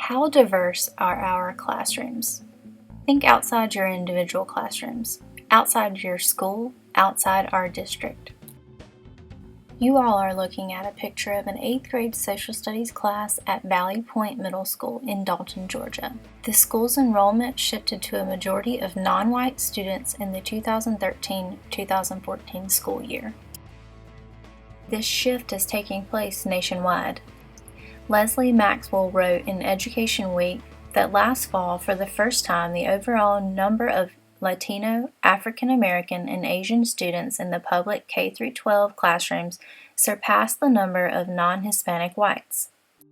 How diverse are our classrooms? Think outside your individual classrooms, outside your school, outside our district. You all are looking at a picture of an 8th grade social studies class at Valley Point Middle School in Dalton, Georgia. The school's enrollment shifted to a majority of non-white students in the 2013-2014 school year. This shift is taking place nationwide. Leslie Maxwell wrote in Education Week that last fall, for the first time, the overall number of Latino, African American, and Asian students in the public K-12 classrooms surpassed the number of non-Hispanic whites.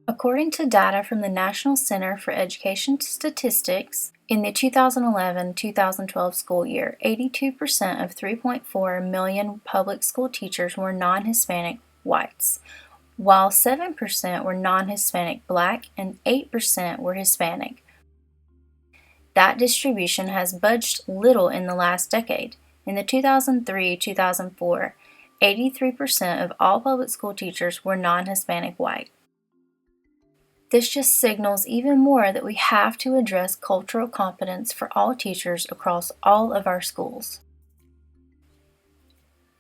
According to data from the National Center for Education Statistics, in the 2011-2012 school year, 82% of 3.4 million public school teachers were non-Hispanic whites, while 7% were non-Hispanic Black and 8% were Hispanic. That distribution has budged little in the last decade. In the 2003-2004, 83% of all public school teachers were non-Hispanic white. This just signals even more that we have to address cultural competence for all teachers across all of our schools.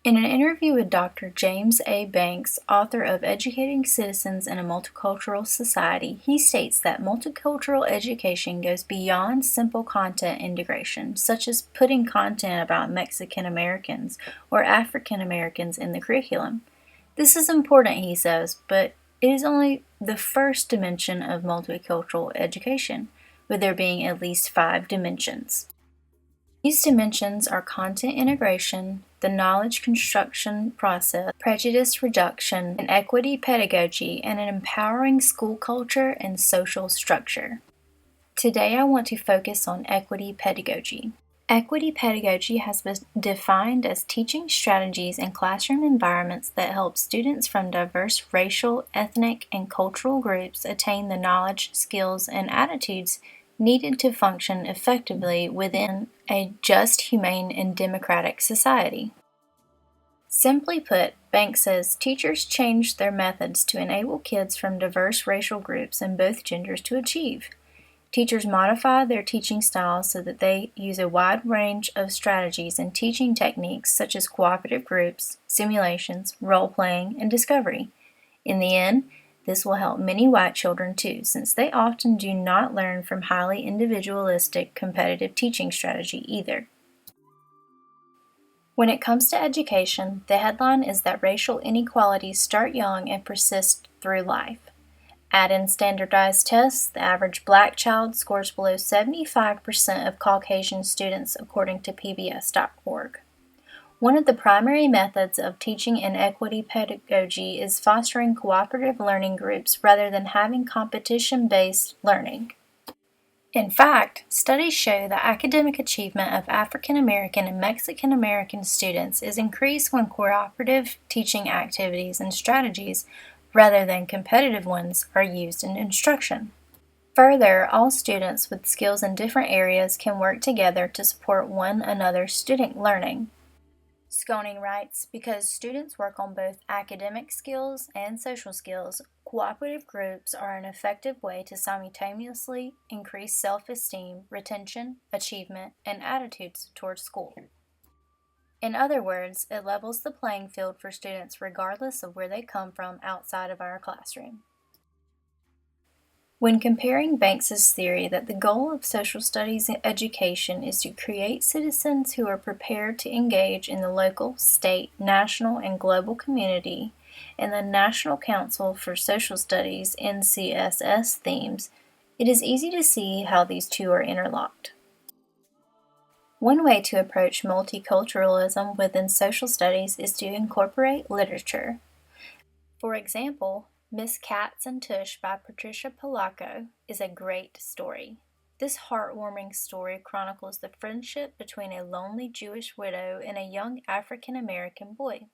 In an interview with Dr. James A. Banks, author of Educating Citizens in a Multicultural Society, he states that multicultural education goes beyond simple content integration, such as putting content about Mexican Americans or African Americans in the curriculum. This is important, he says, but it is only the first dimension of multicultural education, with there being at least 5 dimensions. These dimensions are content integration, the knowledge construction process, prejudice reduction, and equity pedagogy, and an empowering school culture and social structure. Today I want to focus on equity pedagogy. Equity pedagogy has been defined as teaching strategies and classroom environments that help students from diverse racial, ethnic, and cultural groups attain the knowledge, skills, and attitudes needed to function effectively within a just, humane, and democratic society. Simply put, Banks says teachers change their methods to enable kids from diverse racial groups and both genders to achieve. Teachers modify their teaching styles so that they use a wide range of strategies and teaching techniques such as cooperative groups, simulations, role-playing, and discovery. In the end, this will help many white children too, since they often do not learn from highly individualistic, competitive teaching strategy either. When it comes to education, the headline is that racial inequalities start young and persist through life. Add in standardized tests, the average Black child scores below 75% of Caucasian students, according to PBS.org. One of the primary methods of teaching in equity pedagogy is fostering cooperative learning groups rather than having competition-based learning. In fact, studies show that academic achievement of African American and Mexican American students is increased when cooperative teaching activities and strategies, rather than competitive ones, are used in instruction. Further, all students with skills in different areas can work together to support one another's student learning. Sconing writes, because students work on both academic skills and social skills, cooperative groups are an effective way to simultaneously increase self-esteem, retention, achievement, and attitudes towards school. In other words, it levels the playing field for students regardless of where they come from outside of our classroom. When comparing Banks's theory that the goal of social studies education is to create citizens who are prepared to engage in the local, state, national, and global community, and the National Council for Social Studies (NCSS) themes, it is easy to see how these two are interlocked. One way to approach multiculturalism within social studies is to incorporate literature. For example, Miss Cats and Tush by Patricia Polacco is a great story. This heartwarming story chronicles the friendship between a lonely Jewish widow and a young African American boy.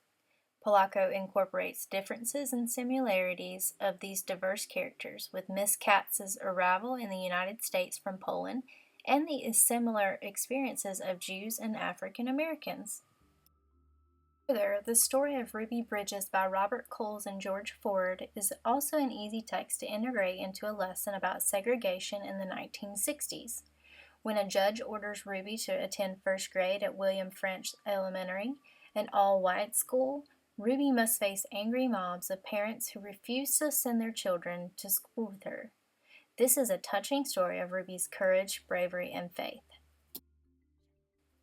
Polacco incorporates differences and similarities of these diverse characters, with Miss Katz's arrival in the United States from Poland and the similar experiences of Jews and African Americans. Further, the story of Ruby Bridges by Robert Coles and George Ford is also an easy text to integrate into a lesson about segregation in the 1960s. When a judge orders Ruby to attend first grade at William French Elementary, an all-white school, Ruby must face angry mobs of parents who refuse to send their children to school with her. This is a touching story of Ruby's courage, bravery, and faith.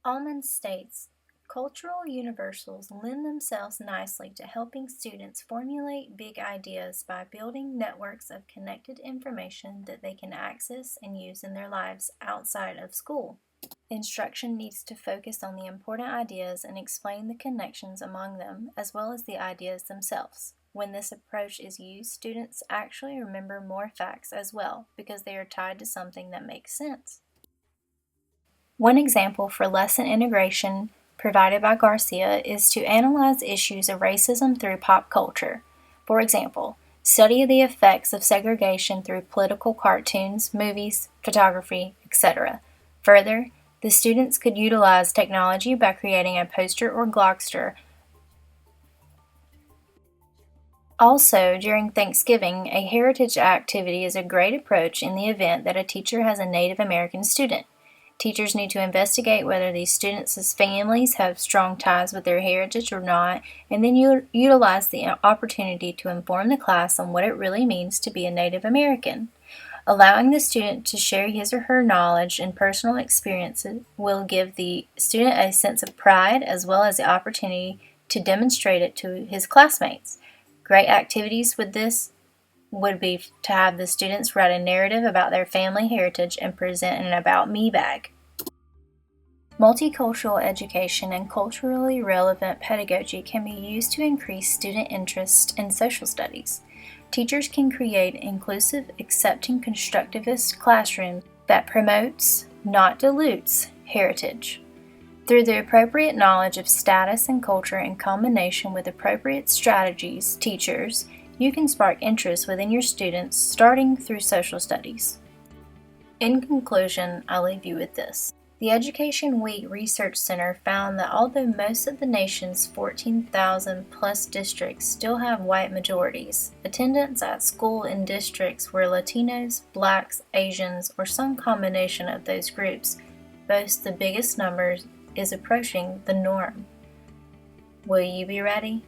Almond states, cultural universals lend themselves nicely to helping students formulate big ideas by building networks of connected information that they can access and use in their lives outside of school. Instruction needs to focus on the important ideas and explain the connections among them, as well as the ideas themselves. When this approach is used, students actually remember more facts as well, because they are tied to something that makes sense. One example for lesson integration provided by Garcia is to analyze issues of racism through pop culture. For example, study the effects of segregation through political cartoons, movies, photography, etc. Further, the students could utilize technology by creating a poster or Glogster. Also, during Thanksgiving, a heritage activity is a great approach in the event that a teacher has a Native American student. Teachers need to investigate whether these students' families have strong ties with their heritage or not, and then utilize the opportunity to inform the class on what it really means to be a Native American. Allowing the student to share his or her knowledge and personal experiences will give the student a sense of pride as well as the opportunity to demonstrate it to his classmates. Great activities with this would be to have the students write a narrative about their family heritage and present an About Me bag. Multicultural education and culturally relevant pedagogy can be used to increase student interest in social studies. Teachers can create inclusive, accepting, constructivist classrooms that promotes, not dilutes, heritage. Through the appropriate knowledge of status and culture in combination with appropriate strategies, teachers, you can spark interest within your students starting through social studies. In conclusion, I'll leave you with this. The Education Week Research Center found that although most of the nation's 14,000 plus districts still have white majorities, attendance at school in districts where Latinos, Blacks, Asians, or some combination of those groups boast the biggest numbers is approaching the norm. Will you be ready?